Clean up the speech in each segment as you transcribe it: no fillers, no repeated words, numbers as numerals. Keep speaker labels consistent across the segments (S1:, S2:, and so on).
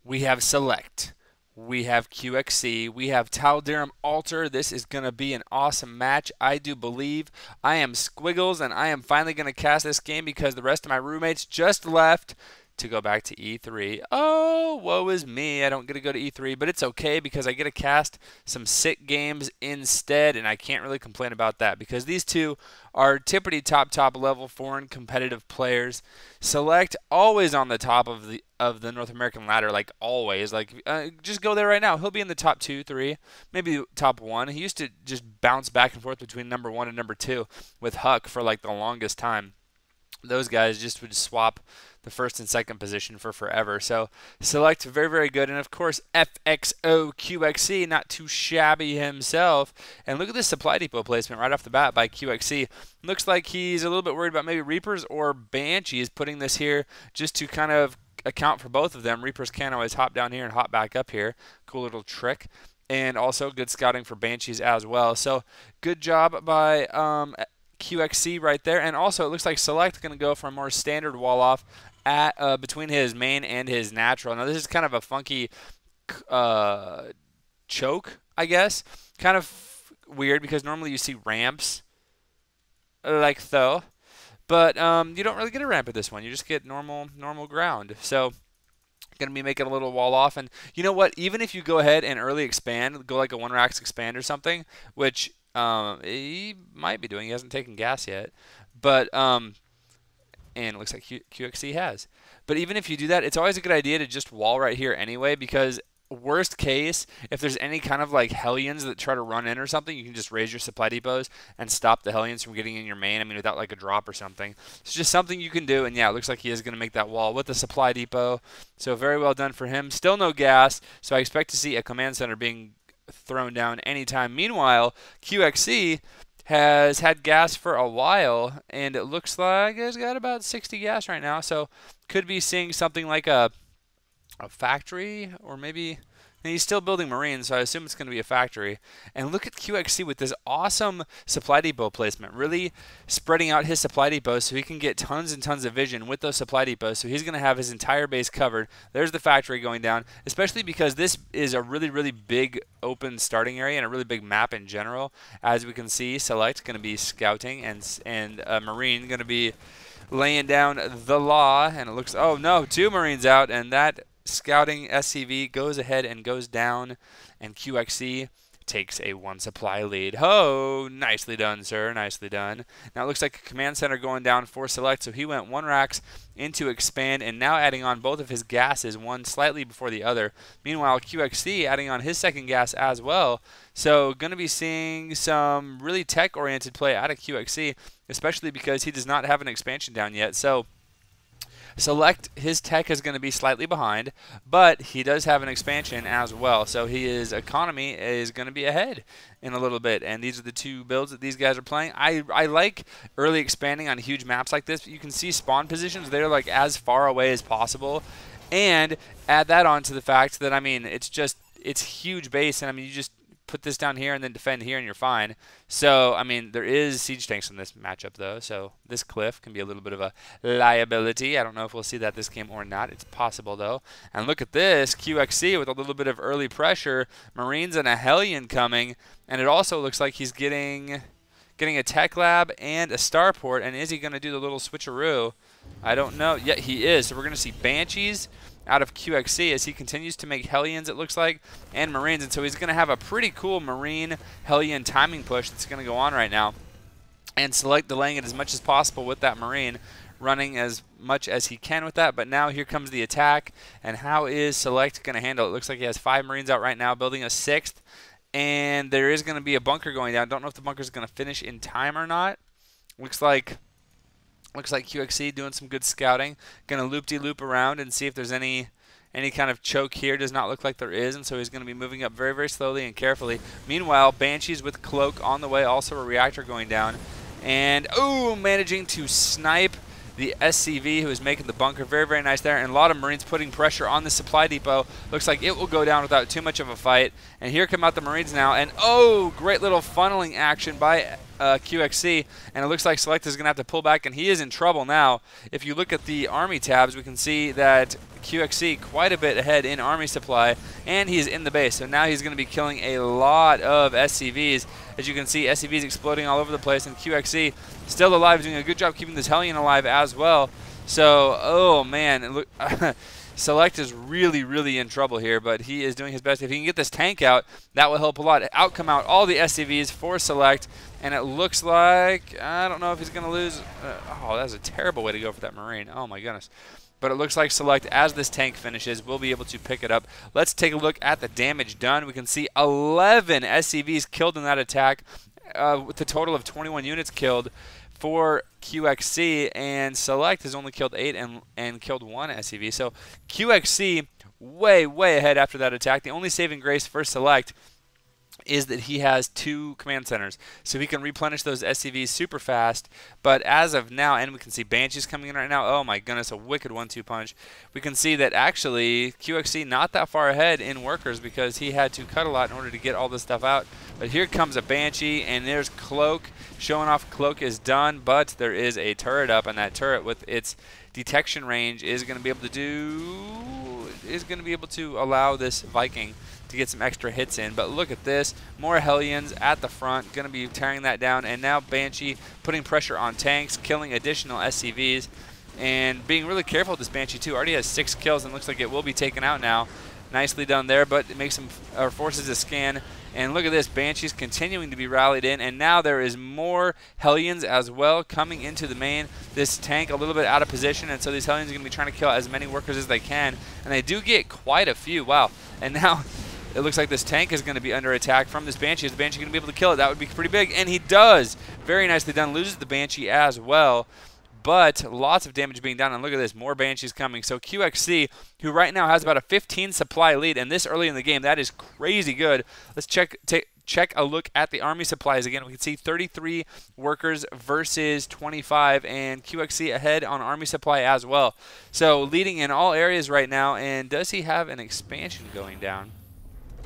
S1: We have Select. We have QXC. We have darim Alter. This is going to be an awesome match. I do believe. I am Squiggles, and I am finally going to cast this game because the rest of my roommates just left to go back to E3. Oh, woe is me. I don't get to go to E3, but it's okay because I get to cast some sick games instead, and I can't really complain about that because these two are tippity top level foreign competitive players. Select always on the top of the North American ladder, like always. Like just go there right now. He'll be in the top 2, 3, maybe top 1. He used to just bounce back and forth between number 1 and number 2 with Huck for like the longest time. Those guys just would swap the first and second position for forever. So Select, very good. And of course FXOqxc, not too shabby himself. And look at this supply depot placement right off the bat by QXC. Looks like he's a little bit worried about maybe Reapers or Banshees, putting this here just to kind of account for both of them. Reapers can always hop down here and hop back up here. Cool little trick. And also good scouting for Banshees as well. So good job by QXC right there. And also it looks like Select going to go for a more standard wall off at between his main and his natural. Now this is kind of a funky choke, I guess. Kind of weird because normally you see ramps like so. But you don't really get a ramp at this one. You just get normal ground. So going to be making a little wall off. And you know what? Even if you go ahead and early expand, go like a 1-rax expand or something, which he might be doing. He hasn't taken gas yet. But and it looks like QXC has. But even if you do that, it's always a good idea to just wall right here anyway, because worst case, if there's any kind of like Hellions that try to run in or something, you can just raise your supply depots and stop the Hellions from getting in your main. I mean, without like a drop or something. It's just something you can do. And yeah, it looks like he is going to make that wall with the supply depot. So very well done for him. Still no gas, so I expect to see a command center being thrown down anytime. Meanwhile, QXC has had gas for a while, and it looks like it's got about 60 gas right now, so could be seeing something like a factory, or maybe he's still building Marines, so I assume it's going to be a factory. And look at QXC with this awesome supply depot placement, really spreading out his supply depots so he can get tons and tons of vision with those supply depots. So he's going to have his entire base covered. There's the factory going down, especially because this is a really big open starting area and a really big map in general. As we can see, Select going to be scouting, and Marine going to be laying down the law. And it looks, oh no, 2 Marines out, and that scouting SCV goes ahead and goes down, and QXC takes a 1 supply lead. Oh, nicely done, sir. Nicely done. Now it looks like a command center going down for Select, so he went 1-rax into expand, and now adding on both of his gases, one slightly before the other. Meanwhile, QXC adding on his second gas as well. So going to be seeing some really tech-oriented play out of QXC, especially because he does not have an expansion down yet. So Select, his tech is going to be slightly behind, but he does have an expansion as well. So his economy is going to be ahead in a little bit. And these are the 2 builds that these guys are playing. I like early expanding on huge maps like this. You can see spawn positions. They're like as far away as possible. And add that on to the fact that, I mean, it's huge base. And I mean, you just put this down here and then defend here and you're fine. So, I mean, there is siege tanks in this matchup, though. So this cliff can be a little bit of a liability. I don't know if we'll see that this game or not. It's possible, though. And look at this, QXC with a little bit of early pressure. Marines and a Hellion coming. And it also looks like he's getting a tech lab and a starport. And is he going to do the little switcheroo? I don't know. Yeah, he is. So we're going to see Banshees out of QXC as he continues to make Hellions, it looks like, and Marines. And so he's going to have a pretty cool Marine Hellion timing push that's going to go on right now. And Select delaying it as much as possible with that Marine, running as much as he can with that. But now here comes the attack. And how is Select going to handle it? It looks like he has 5 Marines out right now, building a 6th. And there is going to be a bunker going down. Don't know if the bunker is going to finish in time or not. Looks like QXC doing some good scouting. Going to loop-de-loop around and see if there's any kind of choke here. Does not look like there is, and so he's going to be moving up very slowly and carefully. Meanwhile, Banshees with Cloak on the way, also a reactor going down. And, ooh, managing to snipe the SCV who is making the bunker. Very, very nice there. And a lot of Marines putting pressure on the supply depot. Looks like it will go down without too much of a fight. And here come out the Marines now. And oh, great little funneling action by QXC, and it looks like Select is going to have to pull back, and he is in trouble now. If you look at the Army tabs, we can see that QXC quite a bit ahead in Army supply, and he's in the base. So now he's going to be killing a lot of SCVs. As you can see, SCVs exploding all over the place, and QXC still alive, doing a good job keeping this Hellion alive as well. So, oh man, look. Select is really, really in trouble here, but he is doing his best. If he can get this tank out, that will help a lot. Out come out all the SCVs for Select, and it looks like, I don't know if he's going to lose. Oh, that's a terrible way to go for that Marine. Oh, my goodness. But it looks like Select, as this tank finishes, will be able to pick it up. Let's take a look at the damage done. We can see 11 SCVs killed in that attack, with a total of 21 units killed for QXC, and Select has only killed 8 and killed 1 SCV. So QXC way, way ahead after that attack. The only saving grace for Select is that he has 2 command centers, so he can replenish those SCVs super fast. But as of now, and we can see Banshees coming in right now. Oh my goodness, a wicked 1-2 punch. We can see that actually QXC not that far ahead in workers because he had to cut a lot in order to get all this stuff out. But here comes a Banshee, and there's Cloak showing off. Cloak is done, but there is a turret up, and that turret with its detection range is going to be able to allow this Viking to get some extra hits in. But look at this, more Hellions at the front, going to be tearing that down, and now Banshee putting pressure on tanks, killing additional SCVs, and being really careful with this Banshee too. Already has 6 kills and looks like it will be taken out now. Nicely done there, but it makes him forces a scan. And look at this, Banshee's continuing to be rallied in, and now there is more Hellions as well coming into the main. This tank a little bit out of position, and so these Hellions are going to be trying to kill as many workers as they can, and they do get quite a few. Wow. And now it looks like this tank is going to be under attack from this Banshee. Is the Banshee going to be able to kill it? That would be pretty big, and he does. Very nicely done. Loses the Banshee as well, but lots of damage being done. And look at this, more Banshees coming. So QXC, who right now has about a 15 supply lead, and this early in the game, that is crazy good. Let's check a look at the Army supplies again. We can see 33 workers versus 25, and QXC ahead on Army supply as well. So leading in all areas right now. And does he have an expansion going down?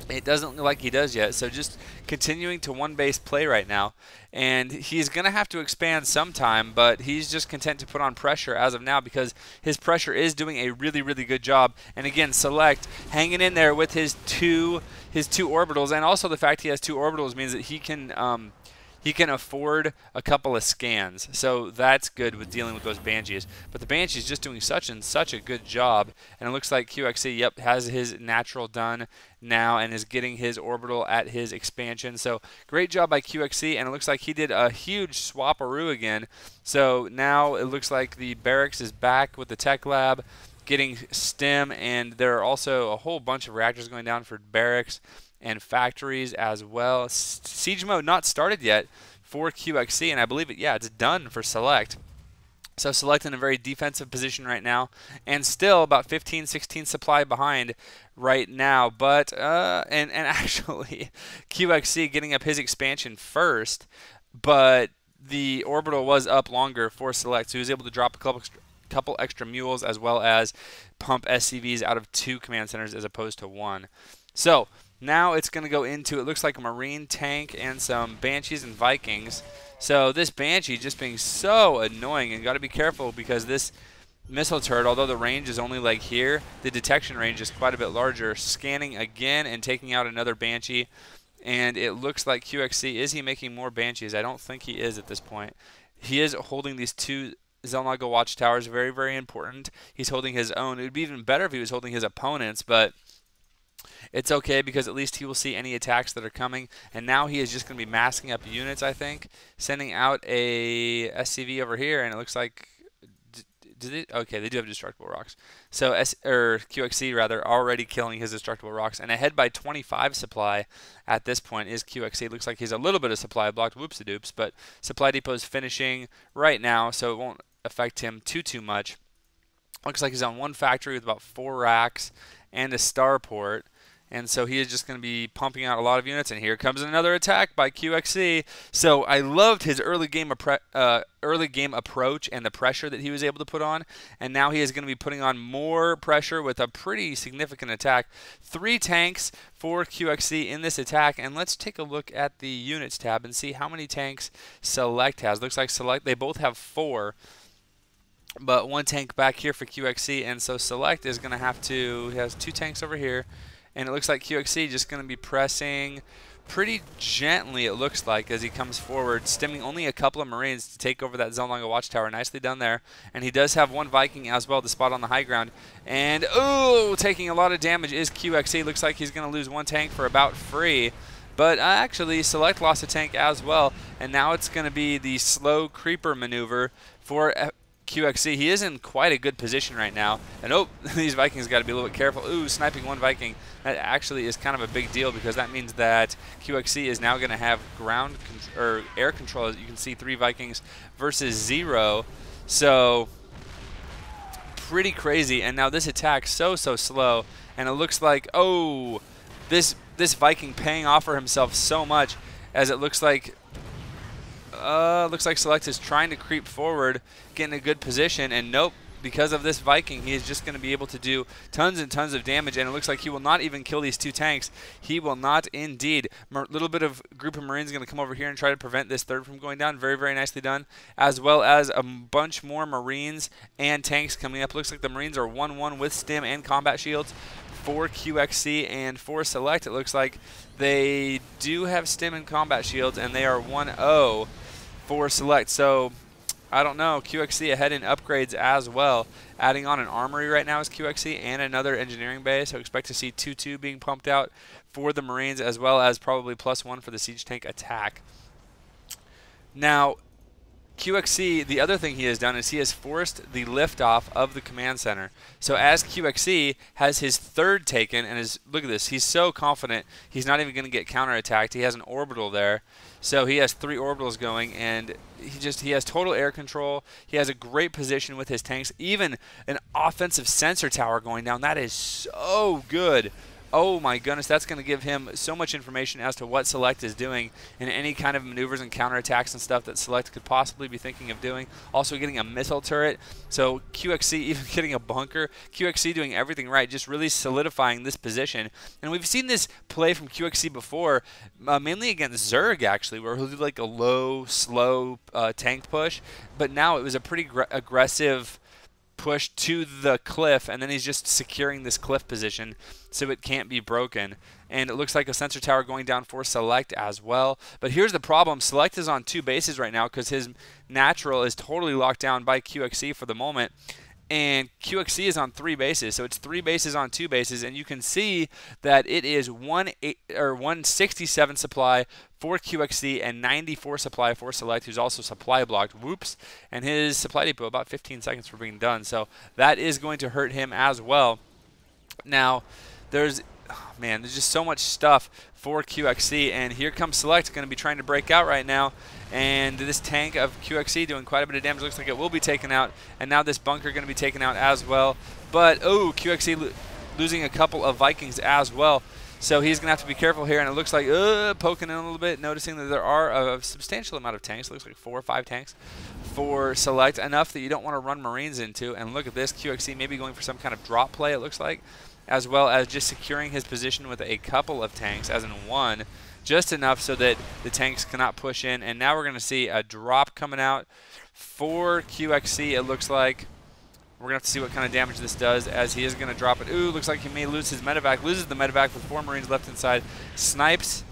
S1: It doesn't look like he does yet, so just continuing to one base play right now. And he's going to have to expand sometime, but he's just content to put on pressure as of now because his pressure is doing a really, really good job. And again, Select hanging in there with his two orbitals, and also the fact he has 2 orbitals means that he can afford a couple of scans. So that's good with dealing with those Banshees. But the Banshee's just doing such a good job. And it looks like QXC, yep, has his natural done now and is getting his orbital at his expansion. So great job by QXC. And it looks like he did a huge swap-aroo again. So now it looks like the barracks is back with the tech lab getting STEM. And there are also a whole bunch of reactors going down for barracks and factories as well. Siege mode not started yet for QXC, and I believe it's done for Select. So Select in a very defensive position right now, and still about 15, 16 supply behind right now. But and actually QXC getting up his expansion first, but the orbital was up longer for Select, so he was able to drop a couple extra mules as well as pump SCVs out of 2 command centers as opposed to 1. So now it's going to go into, it looks like a Marine tank and some Banshees and Vikings. So this Banshee just being so annoying, and got to be careful because this missile turret, although the range is only like here, the detection range is quite a bit larger. Scanning again and taking out another Banshee. And it looks like QXC, is he making more Banshees? I don't think he is at this point. He is holding these 2 Zelnaga watchtowers, very, very important. He's holding his own. It would be even better if he was holding his opponents, but it's okay because at least he will see any attacks that are coming. And now he is just going to be masking up units, I think. Sending out a SCV over here, and it looks like... Okay, they do have destructible rocks. So QXC, rather, already killing his destructible rocks. And ahead by 25 supply at this point is QXC. Looks like he's a little bit of supply blocked. Whoopsie-doops. But supply depot is finishing right now, so it won't affect him too much. Looks like he's on 1 factory with about 4 racks and a starport. And so he is just going to be pumping out a lot of units. And here comes another attack by QXC. So I loved his early game approach and the pressure that he was able to put on. And now he is going to be putting on more pressure with a pretty significant attack. 3 tanks for QXC in this attack. And let's take a look at the units tab and see how many tanks Select has. Looks like Select, they both have 4. But 1 tank back here for QXC. And so Select is going to have to, he has 2 tanks over here. And it looks like QXC just going to be pressing pretty gently, it looks like, as he comes forward, stemming only a couple of Marines to take over that Zelnanga watchtower. Nicely done there. And he does have 1 Viking as well to spot on the high ground. And, oh, taking a lot of damage is QXC. Looks like he's going to lose 1 tank for about free. But actually, Select lost a tank as well. And now it's going to be the slow creeper maneuver for QXC. He is in quite a good position right now. And oh, these Vikings got to be a little bit careful. Ooh, sniping 1 Viking. That actually is kind of a big deal because that means that QXC is now going to have ground or air control. As you can see, 3 Vikings versus 0. So pretty crazy. And now this attack so slow. And it looks like, oh, this Viking paying off for himself so much, as it looks like Select is trying to creep forward, get in a good position, and nope, because of this Viking, he is just going to be able to do tons and tons of damage, and it looks like he will not even kill these 2 tanks. He will not indeed. Little bit of group of Marines going to come over here and try to prevent this 3rd from going down. Very, very nicely done, as well as a bunch more Marines and tanks coming up. Looks like the Marines are 1-1 with stim and combat shields for QXC, and for Select, it looks like they do have stim and combat shields, and they are 1-0 for Select. So I don't know, QXC ahead in upgrades as well. Adding on an armory right now is QXC and another engineering base. So expect to see 2-2 being pumped out for the Marines, as well as probably +1 for the siege tank attack. Now, QXC, the other thing he has done is he has forced the liftoff of the command center. So as QXC has his 3rd taken, and look at this, he's so confident he's not even going to get counterattacked. He has an orbital there. So he has 3 orbitals going, and he has total air control. He has a great position with his tanks. Even an offensive sensor tower going down. That is so good. Oh my goodness, that's going to give him so much information as to what Select is doing in any kind of maneuvers and counterattacks and stuff that Select could possibly be thinking of doing. Also getting a missile turret, so QXC even getting a bunker. QXC doing everything right, just really solidifying this position. And we've seen this play from QXC before, mainly against Zerg actually, where he'll do like a low, slow tank push. But now it was a pretty aggressive push to the cliff, and then he's just securing this cliff position so it can't be broken. And it looks like a sensor tower going down for Select as well. But here's the problem. Select is on 2 bases right now because his natural is totally locked down by QXC for the moment. And QXC is on 3 bases, so it's 3 bases on 2 bases, and you can see that it is 167 supply for QXC and 94 supply for Select, who's also supply blocked. Whoops. And his supply depot about 15 seconds for being done, so that is going to hurt him as well. Now, there's just so much stuff for QXC, and here comes Select, going to be trying to break out right now. And this tank of QXC doing quite a bit of damage. Looks like it will be taken out. And now this bunker going to be taken out as well. But, oh, QXC losing a couple of Vikings as well. So he's going to have to be careful here. And it looks like poking in a little bit, noticing that there are a substantial amount of tanks. It looks like 4 or 5 tanks for Select. Enough that you don't want to run Marines into. And look at this. QXC maybe going for some kind of drop play, it looks like, as well as just securing his position with a couple of tanks, as in 1. Just enough so that the tanks cannot push in. And now we're going to see a drop coming out for QXC, it looks like. We're going to have to see what kind of damage this does, as he is going to drop it. Ooh, looks like he may lose his medevac. Loses the medevac with 4 Marines left inside. Snipes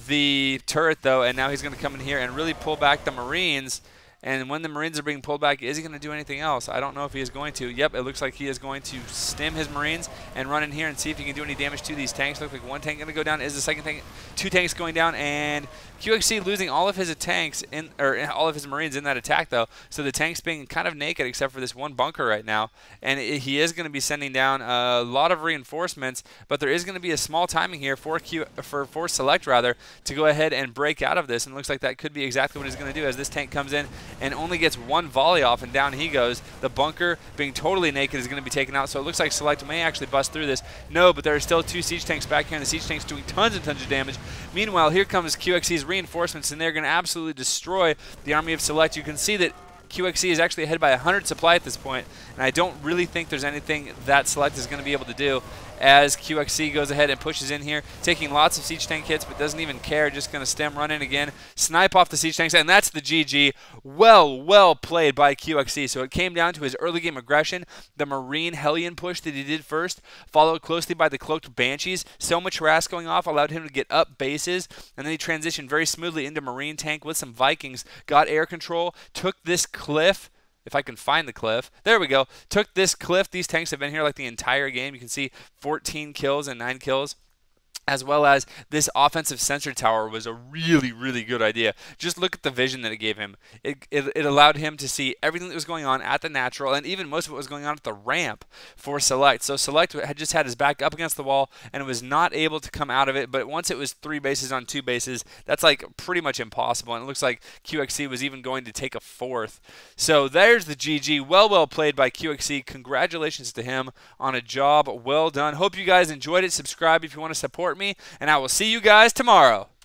S1: the turret, though, and now he's going to come in here and really pull back the Marines. And when the Marines are being pulled back, is he going to do anything else? I don't know if he is going to. Yep, it looks like he is going to stem his Marines and run in here and see if he can do any damage to these tanks. Looks like 1 tank going to go down. Is the second tank? 2 tanks going down, and QXC losing all of his tanks all of his Marines in that attack, though. So the tanks being kind of naked except for this 1 bunker right now. And he is going to be sending down a lot of reinforcements, but there is going to be a small timing here for Select rather to go ahead and break out of this. And it looks like that could be exactly what he's going to do, as this tank comes in and only gets one volley off, and down he goes. The bunker, being totally naked, is going to be taken out, so it looks like Select may actually bust through this. No, but there are still 2 siege tanks back here, and the siege tanks doing tons and tons of damage. Meanwhile, here comes QXC's reinforcements, and they're going to absolutely destroy the army of Select. You can see that QXC is actually ahead by 100 supply at this point, and I don't really think there's anything that Select is going to be able to do as QXC goes ahead and pushes in here, taking lots of siege tank hits, but doesn't even care, just going to stem run in again, snipe off the siege tanks, and that's the GG. Well played by QXC. So it came down to his early game aggression, the Marine Hellion push that he did first, followed closely by the Cloaked Banshees. So much harass going off allowed him to get up bases, and then he transitioned very smoothly into Marine tank with some Vikings, got air control, took this cliff. If I can find the cliff. There we go. Took this cliff. These tanks have been here like the entire game. You can see 14 kills and 9 kills. As well as this offensive sensor tower was a really good idea. Just look at the vision that it gave him. It allowed him to see everything that was going on at the natural, and even most of what was going on at the ramp for Select. So Select had just had his back up against the wall and was not able to come out of it, but once it was 3 bases on 2 bases, that's like pretty much impossible, and it looks like QXC was even going to take a 4th. So there's the GG. Well played by QXC. Congratulations to him on a job well done. Hope you guys enjoyed it. Subscribe if you want to support me, and I will see you guys tomorrow.